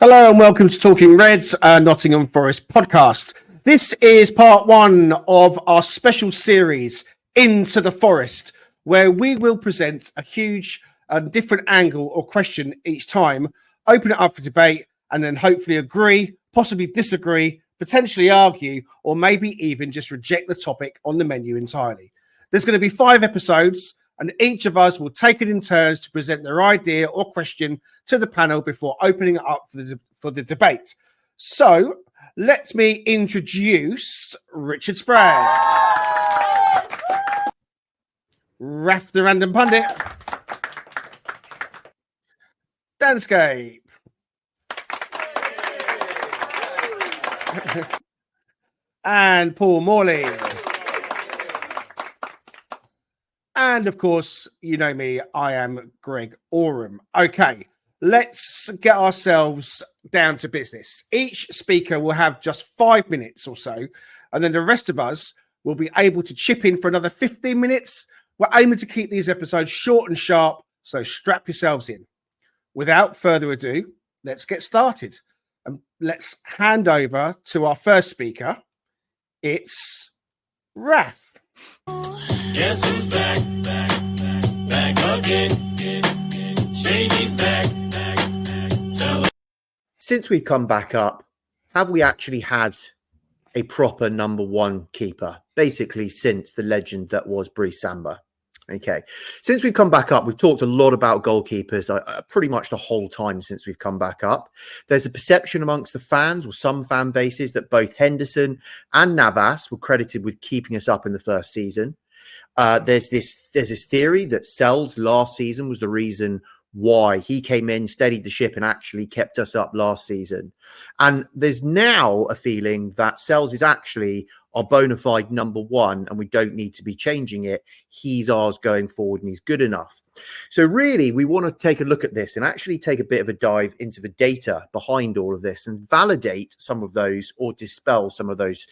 Hello and welcome to Talking Reds, Nottingham Forest podcast. This is part one of our special series, Into the Forest, where we will present a huge different angle or question each time, open it up for debate, and then hopefully agree, possibly disagree, potentially argue, or maybe even just reject the topic on the menu entirely. There's going to be 5 episodes, and each of us will take it in turns to present their idea or question to the panel before opening it up for the debate. So let me introduce Richard Spray, Raf the Random Pundit, Danscape, and Paul Morley. And of course, you know me, I am Greg Oram. Okay, let's get ourselves down to business. Each speaker will have just 5 minutes or so, and then the rest of us will be able to chip in for another 15 minutes. We're aiming to keep these episodes short and sharp, so strap yourselves in. Without further ado, let's get started. And let's hand over to our first speaker. It's Raf. Guess who's back again. Shady's back. Since we've come back up, have we actually had a proper number one keeper? Basically, since the legend that was Bruce Samba. Okay. Since we've come back up, we've talked a lot about goalkeepers pretty much the whole time since we've come back up. There's a perception amongst the fans or some fan bases that both Henderson and Navas were credited with keeping us up in the first season. There's this theory that Sels last season was the reason why he came in, steadied the ship, and actually kept us up last season. And there's now a feeling that Sels is actually our bona fide number one, and we don't need to be changing it. He's ours going forward, and he's good enough. So really, we want to take a look at this and actually take a bit of a dive into the data behind all of this and validate some of those or dispel some of those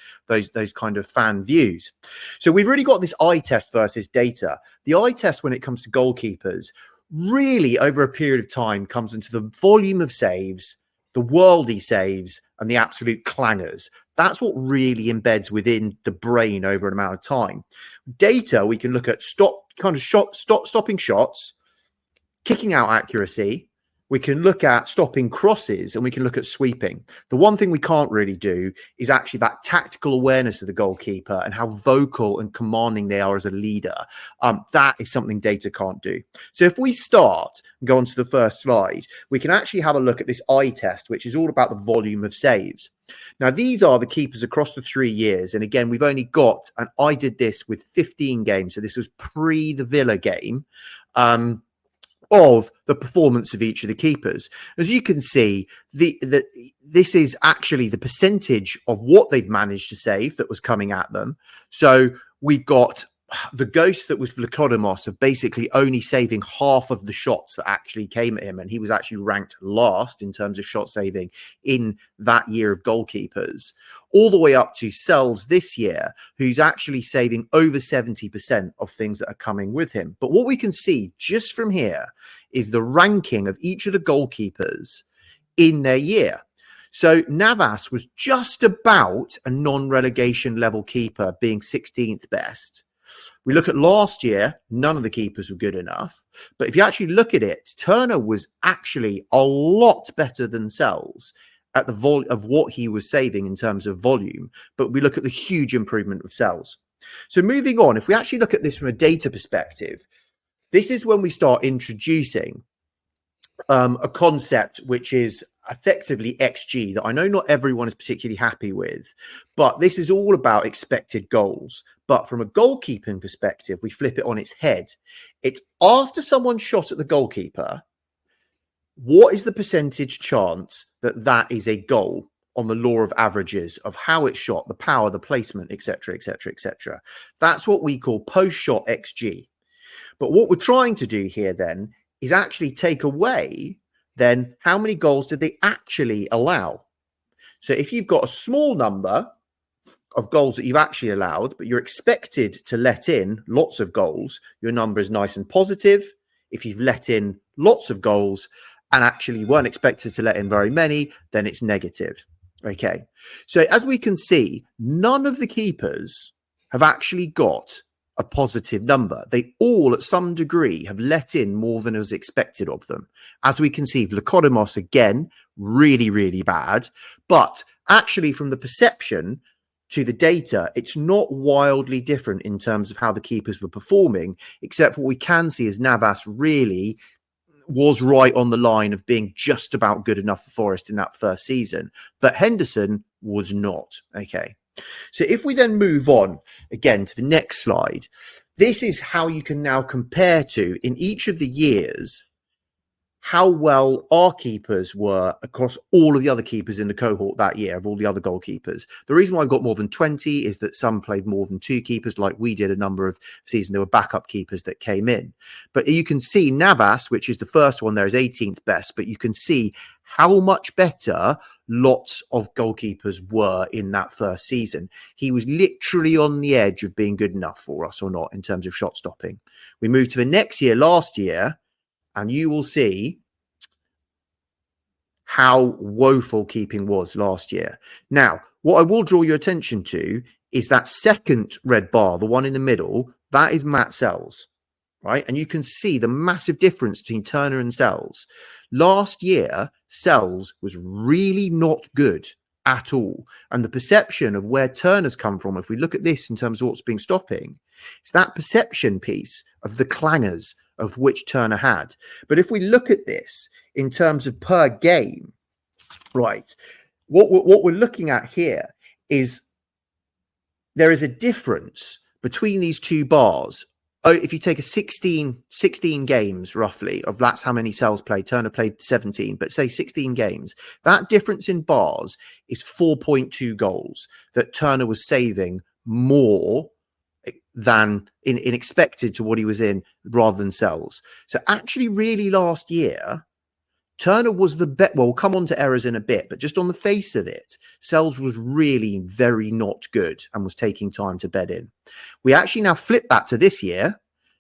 kind of fan views. So we've really got this eye test versus data. The eye test when it comes to goalkeepers really over a period of time comes into the volume of saves, the worldy saves, and the absolute clangers. That's what really embeds within the brain over an amount of time. Data, we can look at stopping shots, kicking out accuracy. We can look at stopping crosses, and we can look at sweeping. The one thing we can't really do is actually that tactical awareness of the goalkeeper and how vocal and commanding they are as a leader. That is something data can't do. So if we start and go on to the first slide, we can actually have a look at this eye test, which is all about the volume of saves. Now, these are the keepers across the 3 years. And again, we've only got, and I did this with 15 games. So this was pre the Villa game. Of the performance of each of the keepers. As you can see, this is actually the percentage of what they've managed to save that was coming at them. So we've got the ghost that was Vlachodimos of basically only saving half of the shots that actually came at him. And he was actually ranked last in terms of shot saving in that year of goalkeepers, all the way up to Sels this year, who's actually saving over 70% of things that are coming with him. But what we can see just from here is the ranking of each of the goalkeepers in their year. So Navas was just about a non-relegation level keeper, being 16th best. We look at last year, none of the keepers were good enough. But if you actually look at it, Turner was actually a lot better than Sels at the volume of what he was saving in terms of volume. But we look at the huge improvement of Sels. So moving on, if we actually look at this from a data perspective, this is when we start introducing a concept which is effectively XG that I know not everyone is particularly happy with, but this is all about expected goals. But from a goalkeeping perspective, we flip it on its head. It's after someone shot at the goalkeeper, what is the percentage chance that that is a goal on the law of averages of how it's shot, the power, the placement, etc., etc., etc. That's what we call post-shot XG. But what we're trying to do here then is actually take away then how many goals did they actually allow? So if you've got a small number of goals that you've actually allowed, but you're expected to let in lots of goals, your number is nice and positive. If you've let in lots of goals, and actually weren't expected to let in very many, then it's negative. Okay. So as we can see, none of the keepers have actually got a positive number. They all, at some degree, have let in more than was expected of them. As we can see, Vlachodimos, again, really, really bad. But actually, from the perception to the data, it's not wildly different in terms of how the keepers were performing, except what we can see is Navas really was right on the line of being just about good enough for Forest in that first season. But Henderson was not. Okay. So if we then move on again to the next slide, this is how you can now compare to, in each of the years, how well our keepers were across all of the other keepers in the cohort that year, of all the other goalkeepers. The reason why I've got more than 20 is that some played more than 2 keepers, like we did a number of seasons. There were backup keepers that came in. But you can see Navas, which is the first one there, is 18th best, but you can see how much better lots of goalkeepers were in that first season. He was literally on the edge of being good enough for us or not in terms of shot stopping. We moved to the next year, last year, and you will see how woeful keeping was last year. Now, what I will draw your attention to is that second red bar, the one in the middle, that is Matz Sels, right? And you can see the massive difference between Turner and Sels. Last year, Sels was really not good at all. And the perception of where Turner's come from, if we look at this in terms of what's been stopping, it's that perception piece of the clangers of which Turner had. But if we look at this in terms of per game, right, what we're looking at here is there is a difference between these two bars. Oh, if you take a 16 games roughly, of that's how many Sels played, Turner played 17, but say 16 games, that difference in bars is 4.2 goals that Turner was saving more than in expected to what he was in rather than Sels. So actually really last year, Turner was the bet. Well, we'll come on to errors in a bit, but just on the face of it, Sels was really very not good and was taking time to bed in. We actually now flip that to this year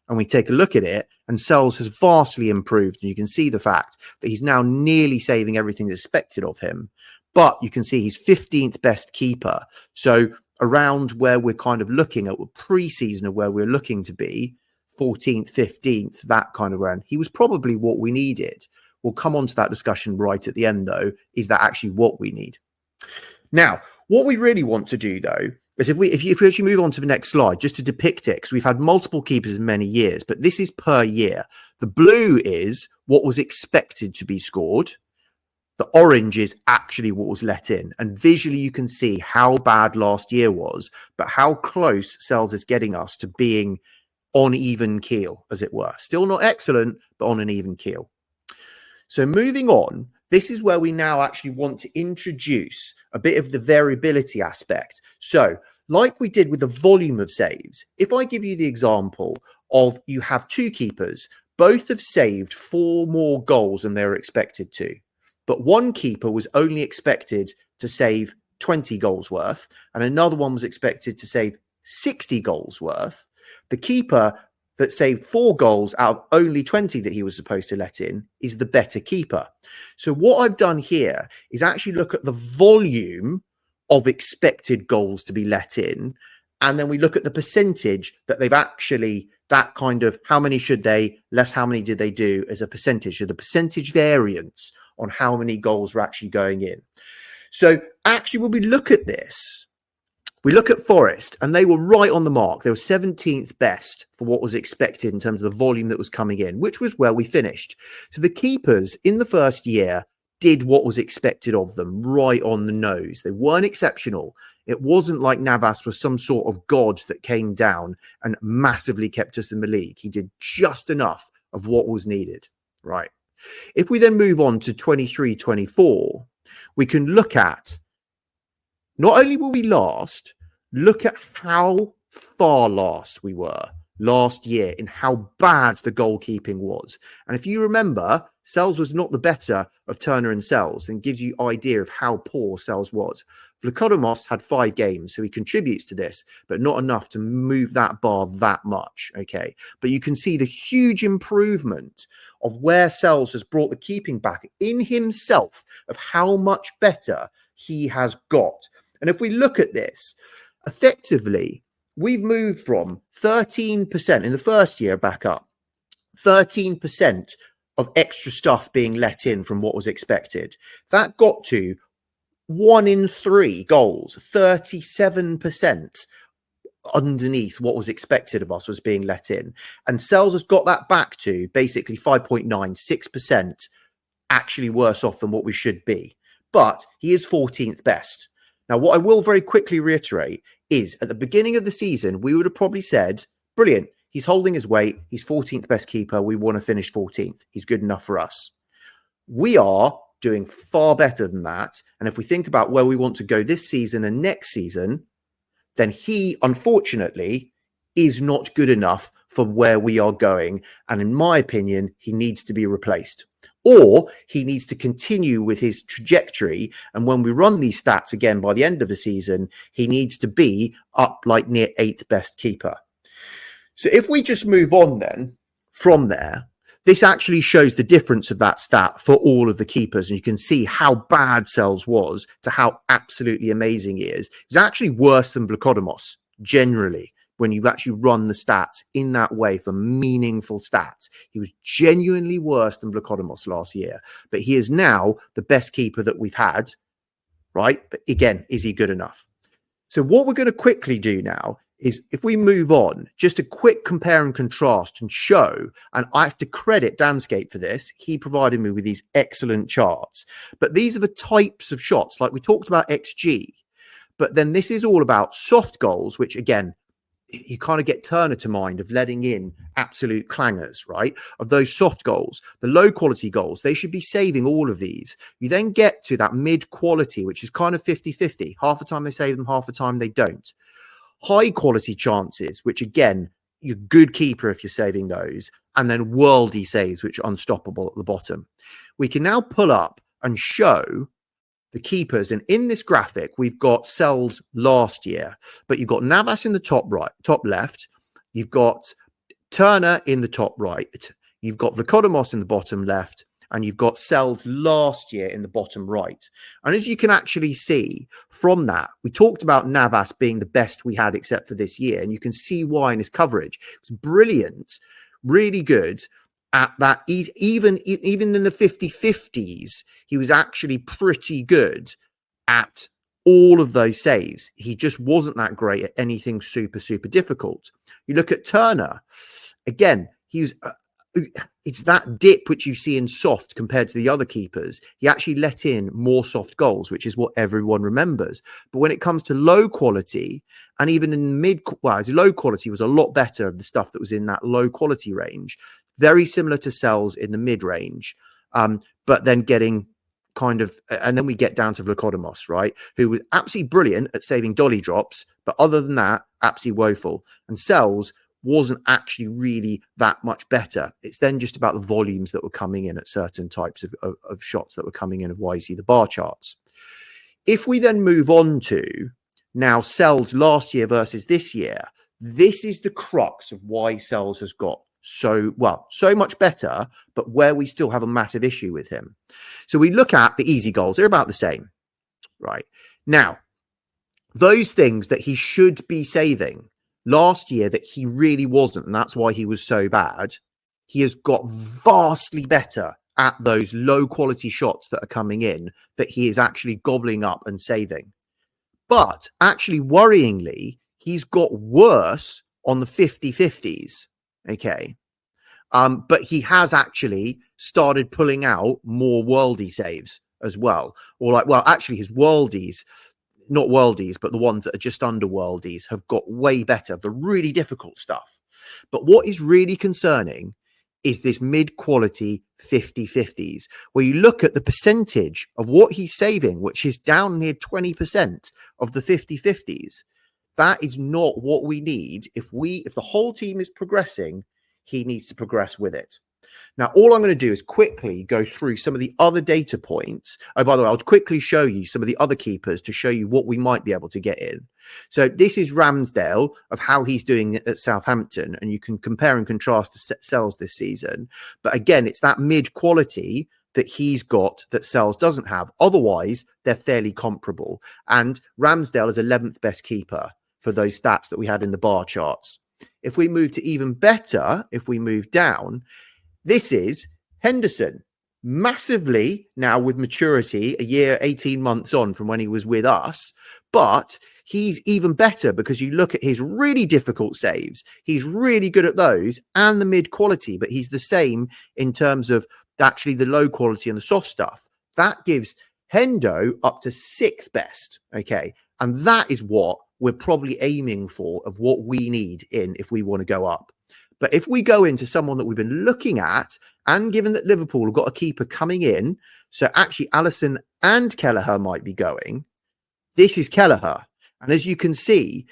and we take a look at it, and Sels has vastly improved. And you can see the fact that he's now nearly saving everything that's expected of him. But you can see he's 15th best keeper. So around where we're kind of looking at pre-season of where we're looking to be, 14th, 15th, that kind of run. He was probably what we needed. We'll come on to that discussion right at the end, though. Is that actually what we need? Now, what we really want to do, though, is if we actually move on to the next slide, just to depict it, because we've had multiple keepers in many years, but this is per year. The blue is what was expected to be scored. The orange is actually what was let in. And visually, you can see how bad last year was, but how close Sels is getting us to being on even keel, as it were. Still not excellent, but on an even keel. So moving on, this is where we now actually want to introduce a bit of the variability aspect. So like we did with the volume of saves, if I give you the example of you have 2 keepers, both have saved 4 more goals than they were expected to, but one keeper was only expected to save 20 goals worth, and another one was expected to save 60 goals worth. The keeper that saved 4 goals out of only 20 that he was supposed to let in is the better keeper. So what I've done here is actually look at the volume of expected goals to be let in, and then we look at the percentage that they've actually, that kind of how many should they, less how many did they do as a percentage, so the percentage variance on how many goals were actually going in. So actually when we look at this, we look at Forest, and they were right on the mark. They were 17th best for what was expected in terms of the volume that was coming in, which was where we finished. So the keepers in the first year did what was expected of them, right on the nose. They weren't exceptional. It wasn't like Navas was some sort of god that came down and massively kept us in the league. He did just enough of what was needed, right? If we then move on to 23-24, we can look at, not only were we last, look at how far last we were last year in how bad the goalkeeping was. And if you remember, Sels was not the better of Turner and Sels, and gives you idea of how poor Sels was. Vlachodimos had 5 games, so he contributes to this, but not enough to move that bar that much. Okay. But you can see the huge improvement of where Sels has brought the keeping back in himself, of how much better he has got. And if we look at this, effectively, we've moved from 13% in the first year back up, 13% of extra stuff being let in from what was expected. That got to 1 in 3 goals, 37% underneath what was expected of us was being let in. And Sels has got that back to basically 5.96%, actually worse off than what we should be. But he is 14th best. Now, what I will very quickly reiterate is at the beginning of the season, we would have probably said, brilliant, he's holding his weight, he's 14th best keeper, we want to finish 14th, he's good enough for us. We are doing far better than that. And if we think about where we want to go this season and next season, then he, unfortunately, is not good enough for where we are going. And in my opinion, he needs to be replaced. Or he needs to continue with his trajectory. And when we run these stats again by the end of the season, he needs to be up like near 8th best keeper. So if we just move on then from there, this actually shows the difference of that stat for all of the keepers. And you can see how bad Sels was to how absolutely amazing he is. He's actually worse than Vlachodimos generally. When you actually run the stats in that way for meaningful stats, he was genuinely worse than Vlachodimos last year. But he is now the best keeper that we've had, right? But again, is he good enough? So what we're going to quickly do now is if we move on, just a quick compare and contrast and show, and I have to credit Danscape for this. He provided me with these excellent charts. But these are the types of shots, like we talked about XG. But then this is all about soft goals, which again, you kind of get Turner to mind of letting in absolute clangers, right? Of those soft goals, the low quality goals, they should be saving all of these. You then get to that mid quality, which is kind of 50-50. Half the time they save them, half the time they don't. High quality chances, which again, you're good keeper if you're saving those. And then worldy saves, which are unstoppable at the bottom. We can now pull up and show the keepers, and in this graphic we've got Sels last year, but you've got Navas in the top left, you've got Turner in the top right, you've got Vlachodimos in the bottom left, and you've got Sels last year in the bottom right. And as you can actually see from that, we talked about Navas being the best we had except for this year, and you can see why in his coverage. It was brilliant, really good at that. He's even in the 50-50s, he was actually pretty good at all of those saves. He just wasn't that great at anything super, super difficult. You look at Turner, again, he was... it's that dip which you see in soft compared to the other keepers. He actually let in more soft goals, which is what everyone remembers. But when it comes to low quality, and even in mid, well, his low quality was a lot better of the stuff that was in that low quality range. Very similar to Sels in the mid range, but then getting kind of, and then we get down to Vlachodimos, right? Who was absolutely brilliant at saving dolly drops, but other than that, absolutely woeful. And Sels wasn't actually really that much better. It's then just about the volumes that were coming in at certain types of shots that were coming in, of why you see the bar charts. If we then move on to now Sels last year versus this year, this is the crux of why Sels has got so much better, but where we still have a massive issue with him. So we look at the easy goals. They're about the same, right? Now, those things that he should be saving last year that he really wasn't, and that's why he was so bad, he has got vastly better at those low quality shots that are coming in that he is actually gobbling up and saving. But actually, worryingly, he's got worse on the 50-50s. Okay. But he has actually started pulling out more worldy saves as well. Or like, well, actually his worldies, not worldies, but the ones that are just under worldies have got way better, the really difficult stuff. But what is really concerning is this mid-quality 50-50s, where you look at the percentage of what he's saving, which is down near 20% of the 50-50s. That is not what we need. If the whole team is progressing, he needs to progress with it. Now, all I'm going to do is quickly go through some of the other data points. Oh, by the way, I'll quickly show you some of the other keepers to show you what we might be able to get in. So this is Ramsdale of how he's doing at Southampton, and you can compare and contrast to Sels this season. But again, it's that mid quality that he's got that Sels doesn't have. Otherwise, they're fairly comparable. And Ramsdale is 11th best keeper for those stats that we had in the bar charts. If we move to even better, if we move down, this is Henderson, massively now with maturity, a year, 18 months on from when he was with us. But he's even better because you look at his really difficult saves. He's really good at those and the mid quality, but he's the same in terms of actually the low quality and the soft stuff. That gives Hendo up to 6th best. Okay. And that is what we're probably aiming for of what we need in if we want to go up. But if we go into someone that we've been looking at, and given that Liverpool have got a keeper coming in, so actually Alisson and Kelleher might be going, this is Kelleher. And as you can see,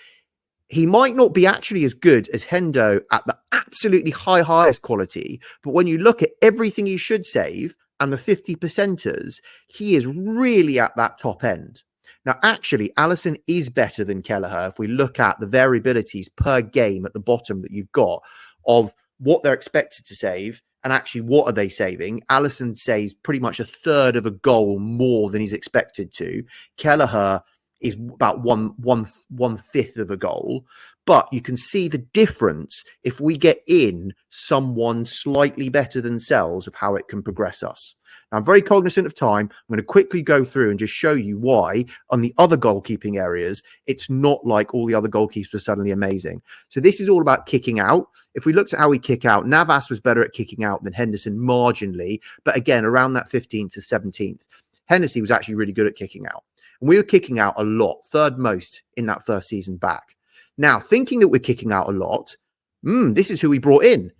he might not be actually as good as Hendo at the absolutely highest quality, but when you look at everything he should save and the 50%ers, he is really at that top end. Now, actually, Alisson is better than Kelleher if we look at the variabilities per game at the bottom that you've got of what they're expected to save and actually what are they saving. Alisson saves pretty much a third of a goal more than he's expected to. Kelleher is about one fifth of a goal, but you can see the difference if we get in someone slightly better than Sels of how it can progress us. Now, I'm very cognizant of time. I'm going to quickly go through and just show you why on the other goalkeeping areas, it's not like all the other goalkeepers are suddenly amazing. So this is all about kicking out. If we looked at how we kick out, Navas was better at kicking out than Henderson marginally, but again, around that 15th to 17th. Hennessy was actually really good at kicking out. And we were kicking out a lot, third most in that first season back. Now, thinking that we're kicking out a lot, this is who we brought in.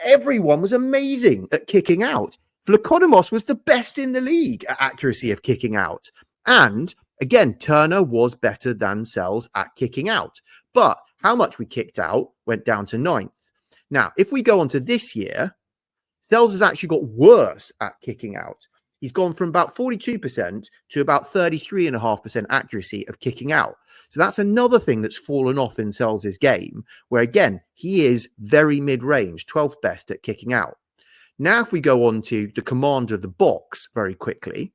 Everyone was amazing at kicking out. Vlachodimos was the best in the league at accuracy of kicking out. And again, Turner was better than Sels at kicking out. But how much we kicked out went down to 9th. Now, if we go on to this year, Sels has actually got worse at kicking out. He's gone from about 42% to about 33.5% accuracy of kicking out. So that's another thing that's fallen off in Sels' game, where again, he is very mid-range, 12th best at kicking out. Now, if we go on to the command of the box very quickly,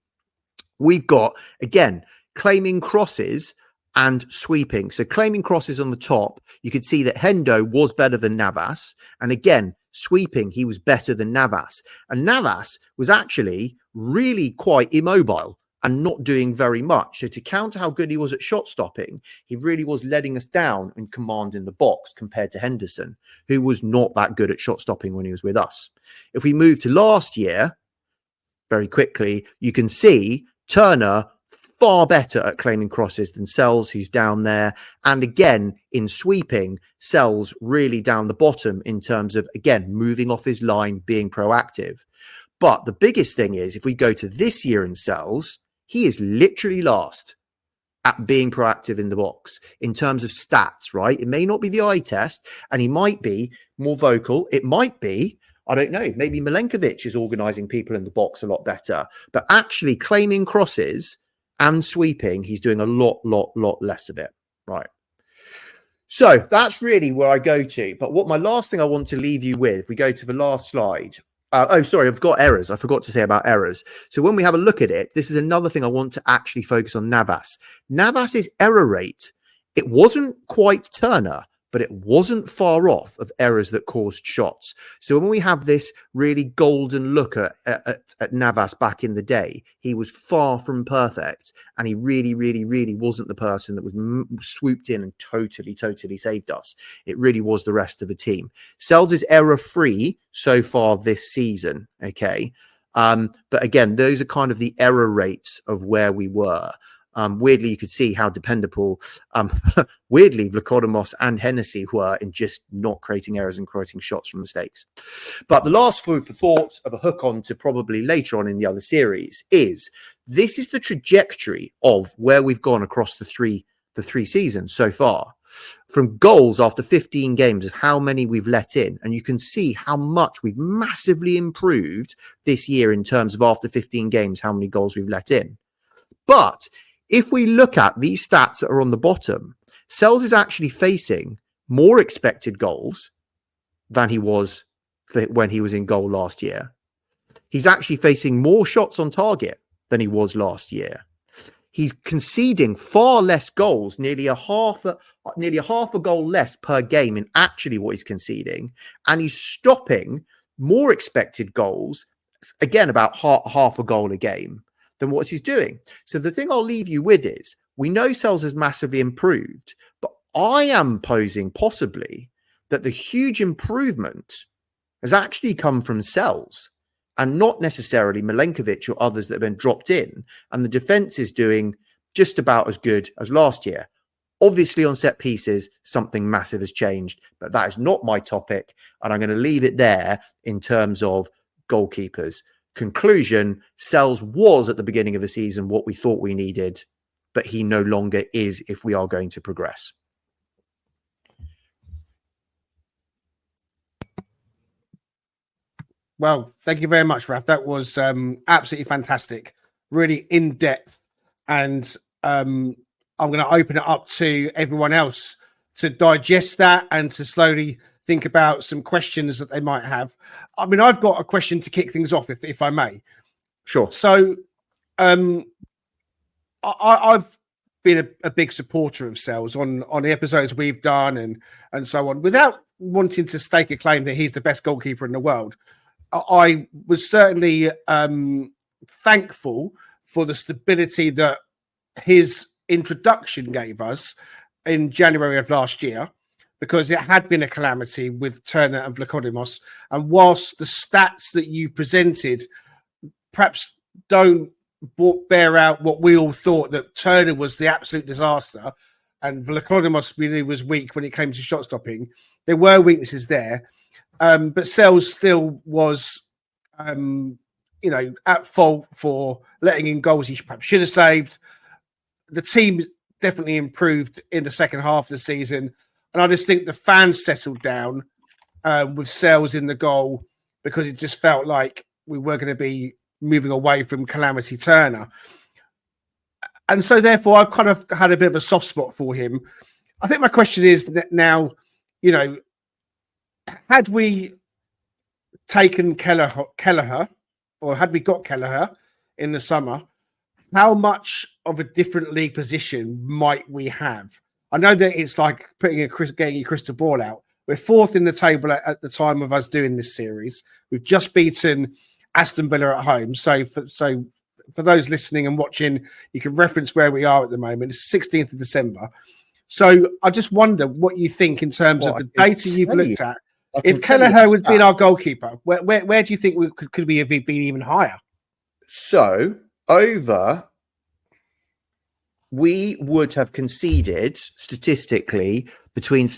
we've got, again, claiming crosses and sweeping. So claiming crosses on the top, you could see that Hendo was better than Navas. And again, sweeping, he was better than Navas. And Navas was actually really quite immobile and not doing very much. So to counter how good he was at shot stopping, he really was letting us down in command in the box compared to Henderson, who was not that good at shot stopping when he was with us. If we move to last year, very quickly, you can see Turner far better at claiming crosses than Sels, who's down there. And again, in sweeping, Sels really down the bottom in terms of, again, moving off his line, being proactive. But the biggest thing is, if we go to this year in Sels, he is literally last at being proactive in the box in terms of stats, right? It may not be the eye test, and he might be more vocal. It might be, I don't know, maybe Milenkovic is organising people in the box a lot better. But actually claiming crosses and sweeping, he's doing a lot less of it, right? So that's really where I go to. But what my last thing I want to leave you with, we go to the last slide. I've got errors. I forgot to say about errors. So when we have a look at it, this is another thing I want to actually focus on Navas. Navas's error rate, it wasn't quite Turner, but it wasn't far off of errors that caused shots. So when we have this really golden look at Navas back in the day, he was far from perfect. And he really wasn't the person that was swooped in and totally saved us. It really was the rest of the team. Sels is error-free so far this season, okay? But again, those are kind of the error rates of where we were. Weirdly, you could see how dependable, weirdly, Vlachodimos and Hennessy were in just not creating errors and creating shots from mistakes. But the last food for thought of a hook on to probably later on in the other series is this is the trajectory of where we've gone across the three seasons so far. from goals after 15 games of how many we've let in. And you can see how much we've massively improved this year in terms of after 15 games, how many goals we've let in. But if we look at these stats that are on the bottom, Sels is actually facing more expected goals than he was when he was in goal last year. He's actually facing more shots on target than he was last year. He's conceding far less goals, nearly a half a goal less per game in actually what he's conceding. And he's stopping more expected goals, again, about half a goal a game than what he's doing. So the thing I'll leave you with is, we know Sels has massively improved, but I am posing possibly that the huge improvement has actually come from Sels and not necessarily Milenkovic or others that have been dropped in. And the defense is doing just about as good as last year. Obviously, on set pieces, something massive has changed, but that is not my topic. And I'm going to leave it there in terms of goalkeepers. Conclusion, Sels was at the beginning of the season what we thought we needed, but he no longer is if we are going to progress. Well, thank you very much, Raf. That was absolutely fantastic, really in depth. And I'm going to open it up to everyone else to digest that and to slowly think about some questions that they might have. I mean, I've got a question to kick things off, if I may. Sure. So I've been a big supporter of Sels on the episodes we've done and so on, without wanting to stake a claim that he's the best goalkeeper in the world. I was certainly thankful for the stability that his introduction gave us in January of last year, because it had been a calamity with Turner and Vlachodimos. And whilst the stats that you presented perhaps don't bear out what we all thought, that Turner was the absolute disaster and Vlachodimos really was weak when it came to shot stopping, there were weaknesses there. But Sels still was, at fault for letting in goals he perhaps should have saved. The team definitely improved in the second half of the season. And I just think the fans settled down with Sels in the goal, because it just felt like we were going to be moving away from Calamity Turner. And so therefore, I've kind of had a bit of a soft spot for him. I think my question is now, had we taken Kelleher, or had we got Kelleher in the summer, how much of a different league position might we have? I know that it's like getting your crystal ball out. We're fourth in the table at the time of us doing this series. We've just beaten Aston Villa at home. So for those listening and watching, you can reference where we are at the moment. It's 16th of December. So I just wonder what you think in terms of the data you've looked at. If Kelleher had been our goalkeeper, where do you think could we have been even higher? So we would have conceded statistically between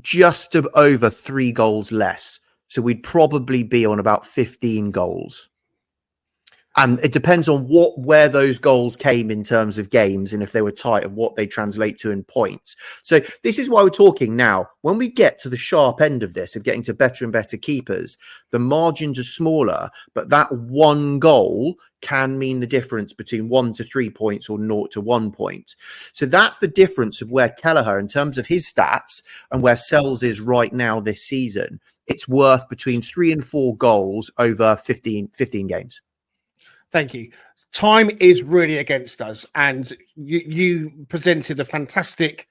just over 3 goals less. So we'd probably be on about 15 goals. And it depends on where those goals came in terms of games, and if they were tight, and what they translate to in points. So this is why we're talking now. When we get to the sharp end of this, of getting to better and better keepers, the margins are smaller, but that one goal can mean the difference between 1 to 3 points or 0 to 1 point. So that's the difference of where Kelleher, in terms of his stats, and where Sels is right now this season. It's worth between 3 and 4 goals over 15 games. Thank you. Time is really against us, and you presented a fantastic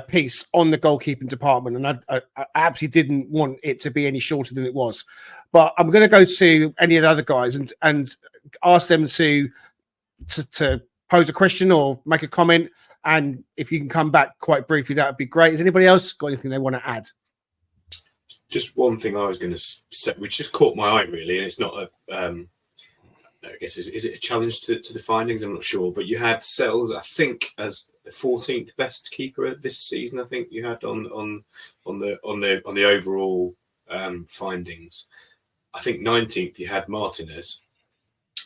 piece on the goalkeeping department, and I absolutely didn't want it to be any shorter than it was. But I'm going to go to any of the other guys and ask them to pose a question or make a comment, and if you can come back quite briefly, that would be great. Has anybody else got anything they want to add? Just one thing I was going to say, which just caught my eye really, and it's not a I guess, is it a challenge to the findings? I'm not sure, but you had Sels, I think, as the 14th best keeper this season. I think you had on the overall findings. I think 19th you had Martinez,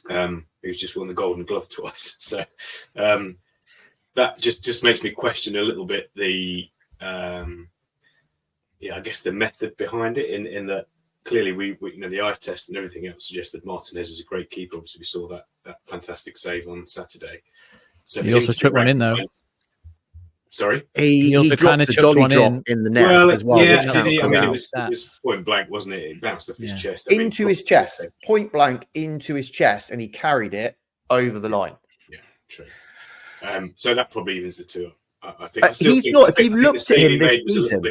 who's just won the Golden Glove twice. So that just makes me question a little bit the I guess the method behind it in that clearly we the eye test and everything else suggested Martinez is a great keeper. Obviously, we saw that fantastic save on Saturday. So He also took one in though. Sorry, he also dropped kinda a chucked dolly one drop in the net as well. Yeah, which did he? I counted mean, out. it was point blank, wasn't it? It bounced off his chest. Into his chest, point blank into his chest, and he carried it over the line. Yeah, true. So that probably evens the two. I think He's not. If you looked at him this season,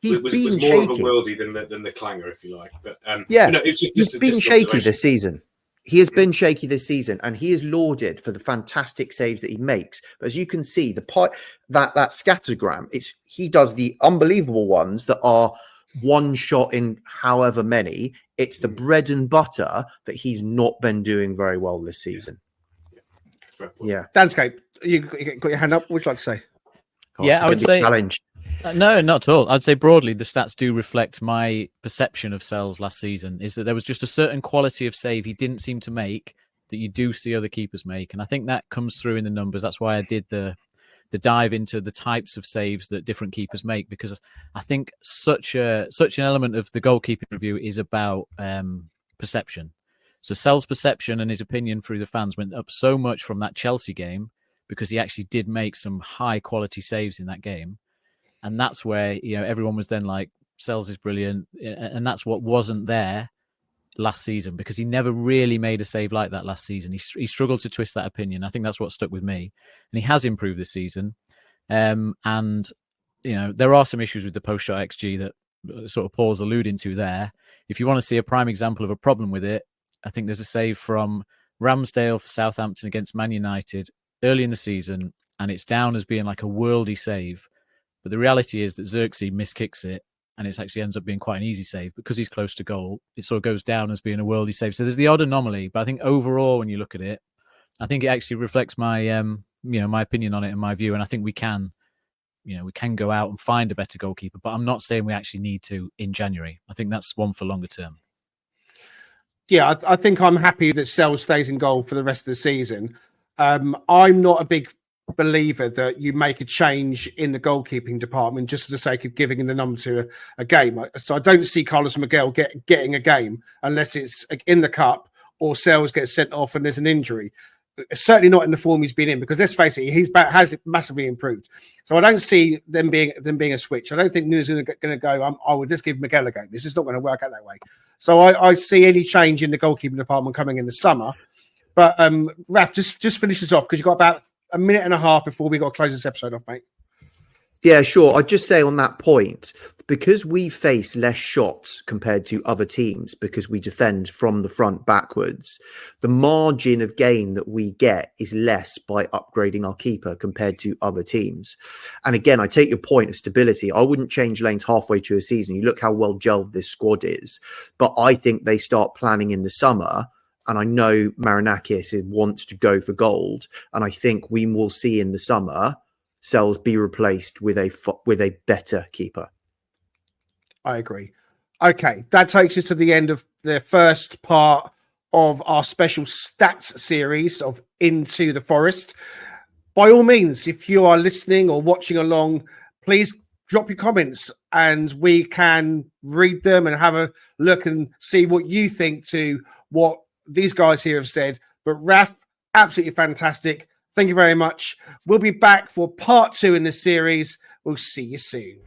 he's was been more shaky. of a worldie than the clanger, if you like. But it's he's been shaky this season. He has been shaky this season, and he is lauded for the fantastic saves that he makes. But as you can see, that scattergram, he does the unbelievable ones that are one shot in however many. It's the bread and butter that he's not been doing very well this season. Yeah. Danscape, you got your hand up. What would you like to say? I would say challenge. No, not at all. I'd say broadly, the stats do reflect my perception of Sels last season, is that there was just a certain quality of save he didn't seem to make that you do see other keepers make. And I think that comes through in the numbers. That's why I did the dive into the types of saves that different keepers make, because I think such an element of the goalkeeping review is about perception. So Sels' perception and his opinion through the fans went up so much from that Chelsea game because he actually did make some high quality saves in that game. And that's where, everyone was then like, Sels is brilliant. And that's what wasn't there last season, because he never really made a save like that last season. He struggled to twist that opinion. I think that's what stuck with me. And he has improved this season. And, there are some issues with the post-shot XG that sort of Paul's alluding to there. If you want to see a prime example of a problem with it, I think there's a save from Ramsdale for Southampton against Man United early in the season, and it's down as being like a worldy save. But the reality is that Xerxes miskicks it, and it actually ends up being quite an easy save because he's close to goal. It sort of goes down as being a worldy save. So there's the odd anomaly, but I think overall, when you look at it, I think it actually reflects my, my opinion on it and my view. And I think we can go out and find a better goalkeeper, but I'm not saying we actually need to in January. I think that's one for longer term. Yeah, I think I'm happy that Sels stays in goal for the rest of the season. I'm not a big believer that you make a change in the goalkeeping department just for the sake of giving the number to a game. So I don't see Carlos Miguel getting a game unless it's in the cup or Sels gets sent off and there's an injury. Certainly not in the form he's been in, because let's face it, has massively improved. So I don't see them being a switch. I don't think Nunes is going to go, I will just give Miguel a game. This is not going to work out that way. So I see any change in the goalkeeping department coming in the summer. But Raf, just finish this off, because you've got about a minute and a half before we got to close this episode off, mate. Yeah, sure. I'd just say on that point, because we face less shots compared to other teams, because we defend from the front backwards, the margin of gain that we get is less by upgrading our keeper compared to other teams. And again, I take your point of stability. I wouldn't change lanes halfway through a season. You look how well gelled this squad is. But I think they start planning in the summer. And I know Marinakis wants to go for gold. And I think we will see in the summer Sels be replaced with a better keeper. I agree. Okay, that takes us to the end of the first part of our special stats series of Into the Forest. By all means, if you are listening or watching along, please drop your comments and we can read them and have a look and see what you think to what these guys here have said. But Raf, absolutely fantastic. Thank you very much. We'll be back for part 2 in this series. We'll see you soon.